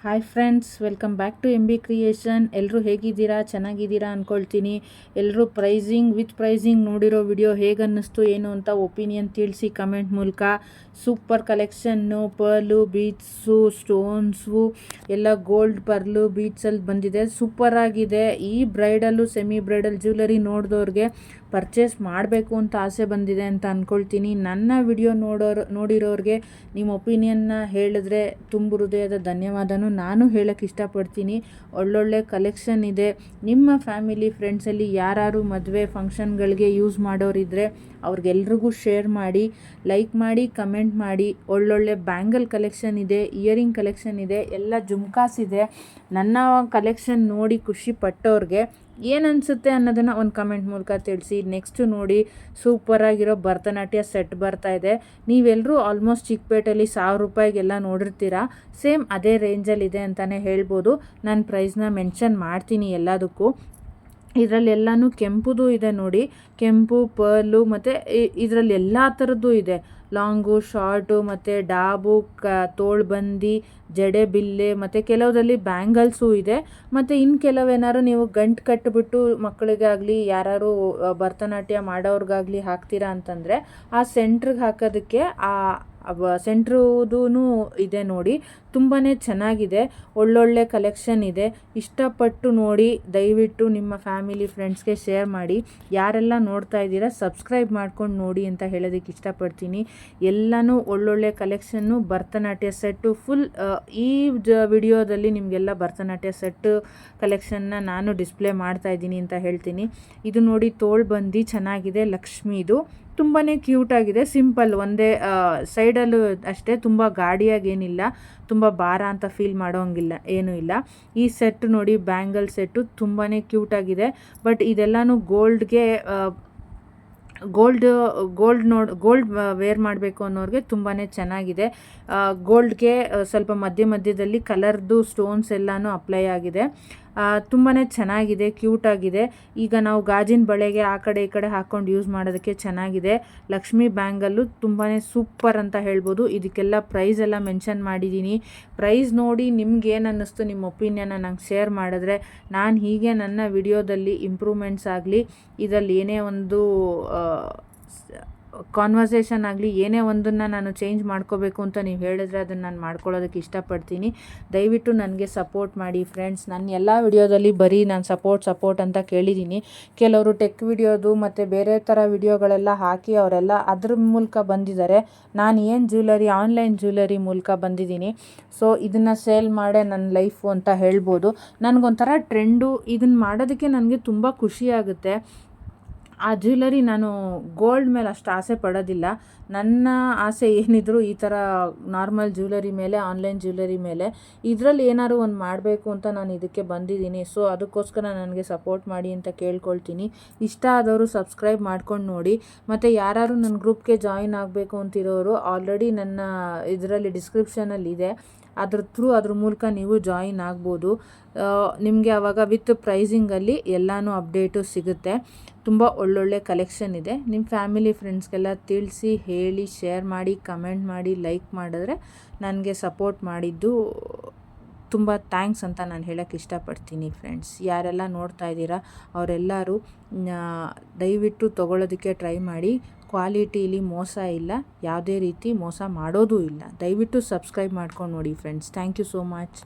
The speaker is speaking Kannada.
Hi friends, welcome back to MB creation. ಎಲ್ಲರೂ ಹೇಗಿದ್ದೀರಾ? ಚೆನ್ನಾಗಿದ್ದೀರಾ ಅಂದ್ಕೊಳ್ತೀನಿ. ಎಲ್ಲರೂ ವಿತ್ ಪ್ರೈಸಿಂಗ್ ನೋಡಿರೋ ವಿಡಿಯೋ ಹೇಗೆ ಅನ್ನಿಸ್ತು ಏನು ಅಂತ ಒಪಿನಿಯನ್ ತಿಳಿಸಿ ಕಮೆಂಟ್ ಮೂಲಕ. Super collection, pearl, beads, stones ಎಲ್ಲ ಗೋಲ್ಡ್ ಪರ್ಲು ಬೀಡ್ಸಲ್ಲಿ ಬಂದಿದೆ. ಸೂಪರಾಗಿದೆ. ಈ ಬ್ರೈಡಲ್ಲು ಸೆಮಿ ಬ್ರೈಡಲ್ ಜ್ಯುವೆಲರಿ ನೋಡಿದವ್ರಿಗೆ ಪರ್ಚೇಸ್ ಮಾಡಬೇಕು ಅಂತ ಆಸೆ ಬಂದಿದೆ ಅಂತ ಅಂದ್ಕೊಳ್ತೀನಿ. ನನ್ನ ವಿಡಿಯೋ ನೋಡಿರೋರಿಗೆ ನಿಮ್ಮ ಒಪಿನಿಯನ್ನ ಹೇಳಿದ್ರೆ ತುಂಬ ಹೃದಯದ ಧನ್ಯವಾದನೂ ನಾನು ಹೇಳೋಕ್ಕೆ ಇಷ್ಟಪಡ್ತೀನಿ. ಒಳ್ಳೊಳ್ಳೆ ಕಲೆಕ್ಷನ್ ಇದೆ. ನಿಮ್ಮ ಫ್ಯಾಮಿಲಿ ಫ್ರೆಂಡ್ಸಲ್ಲಿ ಯಾರು ಮದುವೆ ಫಂಕ್ಷನ್ಗಳಿಗೆ ಯೂಸ್ ಮಾಡೋರಿದ್ದರೆ ಅವ್ರಿಗೆಲ್ರಿಗೂ ಶೇರ್ ಮಾಡಿ, ಲೈಕ್ ಮಾಡಿ, ಕಮೆಂಟ್ ಮಾಡಿ. ಒಳ್ಳೊಳ್ಳೆ ಬ್ಯಾಂಗಲ್ ಕಲೆಕ್ಷನ್ ಇದೆ, ಇಯರಿಂಗ್ ಕಲೆಕ್ಷನ್ ಇದೆ, ಎಲ್ಲ ಜುಮ್ಕಾಸ್ ಇದೆ. ನನ್ನ ಕಲೆಕ್ಷನ್ ನೋಡಿ ಖುಷಿ ಪಟ್ಟವ್ರಿಗೆ ಏನನ್ಸುತ್ತೆ ಅನ್ನೋದನ್ನು ಒಂದು ಕಮೆಂಟ್ ಮೂಲಕ ತಿಳಿಸಿ. ನೆಕ್ಸ್ಟು ನೋಡಿ, ಸೂಪರಾಗಿರೋ ಭರತನಾಟ್ಯ ಸೆಟ್ ಬರ್ತಾ ಇದೆ. ನೀವೆಲ್ಲರೂ ಆಲ್ಮೋಸ್ಟ್ ಚಿಕ್ಕಪೇಟೆಯಲ್ಲಿ 1000 ರೂಪಾಯಿಗೆಲ್ಲ ನೋಡಿರ್ತೀರಾ. ಸೇಮ್ ಅದೇ ರೇಂಜಲ್ಲಿದೆ ಅಂತಲೇ ಹೇಳ್ಬೋದು. ನಾನು ಪ್ರೈಸ್ನ ಮೆನ್ಷನ್ ಮಾಡ್ತೀನಿ ಎಲ್ಲದಕ್ಕೂ. ಇದರಲ್ಲೆಲ್ಲನೂ ಕೆಂಪುದು ಇದೆ ನೋಡಿ, ಕೆಂಪು, ಪರ್ಲು ಮತ್ತು ಇದರಲ್ಲಿ ಎಲ್ಲ ಥರದ್ದು ಇದೆ. ಲಾಂಗು, ಶಾರ್ಟು ಮತ್ತು ಡಾಬು, ತೋಳ್ಬಂದಿ, ಜಡೆ ಬಿಲ್ಲೆ ಮತ್ತು ಕೆಲವುದಲ್ಲಿ ಬ್ಯಾಂಗಲ್ಸು ಇದೆ. ಮತ್ತು ಇನ್ನು ಕೆಲವೇನಾದ್ರು ನೀವು ಗಂಟು ಕಟ್ಟಿಬಿಟ್ಟು ಮಕ್ಕಳಿಗಾಗಲಿ ಯಾರು ಭರತನಾಟ್ಯ ಮಾಡೋರ್ಗಾಗಲಿ ಹಾಕ್ತೀರಾ ಅಂತಂದರೆ ಆ ಸೆಂಟ್ರಿಗೆ ಹಾಕೋದಕ್ಕೆ ಸೆಂಟ್ರದೂ ಇದೆ ನೋಡಿ. ತುಂಬಾ ಚೆನ್ನಾಗಿದೆ. ಒಳ್ಳೊಳ್ಳೆ ಕಲೆಕ್ಷನ್ ಇದೆ. ಇಷ್ಟಪಟ್ಟು ನೋಡಿ. ದಯವಿಟ್ಟು ನಿಮ್ಮ ಫ್ಯಾಮಿಲಿ ಫ್ರೆಂಡ್ಸ್ಗೆ ಶೇರ್ ಮಾಡಿ. ಯಾರೆಲ್ಲ ನೋಡ್ತಾ ಇದ್ದೀರಾ ಸಬ್ಸ್ಕ್ರೈಬ್ ಮಾಡ್ಕೊಂಡು ನೋಡಿ ಅಂತ ಹೇಳೋದಕ್ಕೆ ಇಷ್ಟಪಡ್ತೀನಿ. ಎಲ್ಲನೂ ಒಳ್ಳೊಳ್ಳೆ ಕಲೆಕ್ಷನ್ನು. ಭರತನಾಟ್ಯ ಸೆಟ್ಟು ಫುಲ್ ಈ ವಿಡಿಯೋದಲ್ಲಿ ನಿಮಗೆಲ್ಲ ಭರತನಾಟ್ಯ ಸೆಟ್ಟು ಕಲೆಕ್ಷನ್ನ ನಾನು ಡಿಸ್ಪ್ಲೇ ಮಾಡ್ತಾ ಇದ್ದೀನಿ ಅಂತ ಹೇಳ್ತೀನಿ. ಇದು ನೋಡಿ, ತೋಳ್ಬಂದಿ ಚೆನ್ನಾಗಿದೆ. ಲಕ್ಷ್ಮೀದು ತುಂಬಾ ಕ್ಯೂಟಾಗಿದೆ. ಸಿಂಪಲ್ ಒಂದೇ ಸೈಡಲ್ಲೂ ಅಷ್ಟೇ, ತುಂಬ ಗಾಡಿಯಾಗೇನಿಲ್ಲ, ತುಂಬ ಭಾರ ಅಂತ ಫೀಲ್ ಮಾಡೋಂಗಿಲ್ಲ, ಏನೂ ಇಲ್ಲ. ಈ ಸೆಟ್ ನೋಡಿ, ಬ್ಯಾಂಗಲ್ ಸೆಟ್ಟು ತುಂಬಾ ಕ್ಯೂಟಾಗಿದೆ. ಬಟ್ ಇದೆಲ್ಲನೂ ಗೋಲ್ಡ್ ವೇರ್ ಮಾಡಬೇಕು ಅನ್ನೋರಿಗೆ ತುಂಬಾ ಚೆನ್ನಾಗಿದೆ. ಗೋಲ್ಡ್ಗೆ ಸ್ವಲ್ಪ ಮಧ್ಯದಲ್ಲಿ ಕಲರ್ದು ಸ್ಟೋನ್ಸ್ ಎಲ್ಲನೂ ಅಪ್ಲೈ ಆಗಿದೆ. ತುಂಬಾ ಚೆನ್ನಾಗಿದೆ, ಕ್ಯೂಟಾಗಿದೆ. ಈಗ ನಾವು ಗಾಜಿನ ಬಳೆಗೆ ಆ ಕಡೆ ಈ ಕಡೆ ಹಾಕ್ಕೊಂಡು ಯೂಸ್ ಮಾಡೋದಕ್ಕೆ ಚೆನ್ನಾಗಿದೆ. ಲಕ್ಷ್ಮಿ ಬ್ಯಾಂಗಲ್ಲು ತುಂಬಾ ಸೂಪರ್ ಅಂತ ಹೇಳ್ಬೋದು. ಇದಕ್ಕೆಲ್ಲ ಪ್ರೈಸ್ ಎಲ್ಲ ಮೆನ್ಷನ್ ಮಾಡಿದ್ದೀನಿ. ಪ್ರೈಸ್ ನೋಡಿ ನಿಮ್ಗೆ ಏನು ಅನ್ನಿಸ್ತು, ನಿಮ್ಮ ಒಪಿನಿಯನ್ನ ನಂಗೆ ಶೇರ್ ಮಾಡಿದ್ರೆ ನಾನು ಹೀಗೆ ನನ್ನ ವಿಡಿಯೋದಲ್ಲಿ ಇಂಪ್ರೂವ್ಮೆಂಟ್ಸ್ ಆಗಲಿ, ಇದರಲ್ಲಿ ಏನೇ ಒಂದು ಕಾನ್ವರ್ಸೇಷನ್ ಆಗಲಿ, ಏನೇ ಒಂದನ್ನು ನಾನು ಚೇಂಜ್ ಮಾಡ್ಕೋಬೇಕು ಅಂತ ನೀವು ಹೇಳಿದ್ರೆ ಅದನ್ನು ನಾನು ಮಾಡ್ಕೊಳ್ಳೋದಕ್ಕೆ ಇಷ್ಟಪಡ್ತೀನಿ. ದಯವಿಟ್ಟು ನನಗೆ ಸಪೋರ್ಟ್ ಮಾಡಿ ಫ್ರೆಂಡ್ಸ್. ನನ್ನ ಎಲ್ಲ ವಿಡಿಯೋದಲ್ಲಿ ಬರೀ ನಾನು ಸಪೋರ್ಟ್ ಅಂತ ಕೇಳಿದ್ದೀನಿ. ಕೆಲವರು ಟೆಕ್ ವಿಡಿಯೋದು ಮತ್ತು ಬೇರೆ ಥರ ವಿಡಿಯೋಗಳೆಲ್ಲ ಹಾಕಿ ಅವರೆಲ್ಲ ಅದ್ರ ಮೂಲಕ ಬಂದಿದ್ದಾರೆ. ನಾನು ಆನ್ಲೈನ್ ಜ್ಯುವೆಲರಿ ಮೂಲಕ ಬಂದಿದ್ದೀನಿ. ಸೊ ಇದನ್ನು ಸೇಲ್ ಮಾಡೇ ನನ್ನ ಲೈಫು ಅಂತ ಹೇಳ್ಬೋದು. ನನಗೊಂಥರ ಟ್ರೆಂಡು. ಇದನ್ನು ಮಾಡೋದಕ್ಕೆ ನನಗೆ ತುಂಬ ಖುಷಿಯಾಗುತ್ತೆ. ಆ ಜ್ಯುವೆಲರಿ ನಾನು ಗೋಲ್ಡ್ ಮೇಲೆ ಅಷ್ಟು ಆಸೆ ಪಡೋದಿಲ್ಲ. ನನ್ನ ಆಸೆ ಏನಿದ್ರು ಈ ಥರ ನಾರ್ಮಲ್ ಜ್ಯುವೆಲರಿ ಮೇಲೆ, ಆನ್ಲೈನ್ ಜ್ಯುವೆಲರಿ ಮೇಲೆ, ಇದರಲ್ಲಿ ಏನಾದ್ರು ಒಂದು ಮಾಡಬೇಕು ಅಂತ ನಾನು ಇದಕ್ಕೆ ಬಂದಿದ್ದೀನಿ. ಸೊ ಅದಕ್ಕೋಸ್ಕರ ನನಗೆ ಸಪೋರ್ಟ್ ಮಾಡಿ ಅಂತ ಕೇಳ್ಕೊಳ್ತೀನಿ. ಇಷ್ಟ ಆದವರು ಸಬ್ಸ್ಕ್ರೈಬ್ ಮಾಡ್ಕೊಂಡು ನೋಡಿ. ಮತ್ತು ಯಾರು ನನ್ನ ಗ್ರೂಪ್ಗೆ ಜಾಯಿನ್ ಆಗಬೇಕು ಅಂತಿರೋರು ಆಲ್ರೆಡಿ ನನ್ನ ಇದರಲ್ಲಿ ಡಿಸ್ಕ್ರಿಪ್ಷನಲ್ಲಿದೆ. ಅದ್ರ ಮೂಲಕ ನೀವು ಜಾಯಿನ್ ಆಗ್ಬೋದು. ನಿಮಗೆ ಆವಾಗ ವಿತ್ ಪ್ರೈಸಿಂಗಲ್ಲಿ ಎಲ್ಲನೂ ಅಪ್ಡೇಟು ಸಿಗುತ್ತೆ. ತುಂಬ ಒಳ್ಳೊಳ್ಳೆ ಕಲೆಕ್ಷನ್ ಇದೆ. ನಿಮ್ಮ ಫ್ಯಾಮಿಲಿ ಫ್ರೆಂಡ್ಸ್ಗೆಲ್ಲ ತಿಳಿಸಿ, ಹೇಳಿ, ಶೇರ್ ಮಾಡಿ, ಕಮೆಂಟ್ ಮಾಡಿ, ಲೈಕ್ ಮಾಡಿದ್ರೆ ನನಗೆ ಸಪೋರ್ಟ್ ಮಾಡಿದ್ದು ತುಂಬ ಥ್ಯಾಂಕ್ಸ್ ಅಂತ ನಾನು ಹೇಳೋಕ್ಕೆ ಇಷ್ಟಪಡ್ತೀನಿ ಫ್ರೆಂಡ್ಸ್. ಯಾರೆಲ್ಲ ನೋಡ್ತಾ ಇದ್ದೀರಾ ಅವರೆಲ್ಲರೂ ದಯವಿಟ್ಟು ತೊಗೊಳ್ಳೋದಕ್ಕೆ ಟ್ರೈ ಮಾಡಿ. ಕ್ವಾಲಿಟೀಲಿ ಮೋಸ ಇಲ್ಲ, ಯಾವುದೇ ರೀತಿ ಮೋಸ ಮಾಡೋದೂ ಇಲ್ಲ. ದಯವಿಟ್ಟು ಸಬ್ಸ್ಕ್ರೈಬ್ ಮಾಡ್ಕೊಂಡು ನೋಡಿ friends. Thank you so much.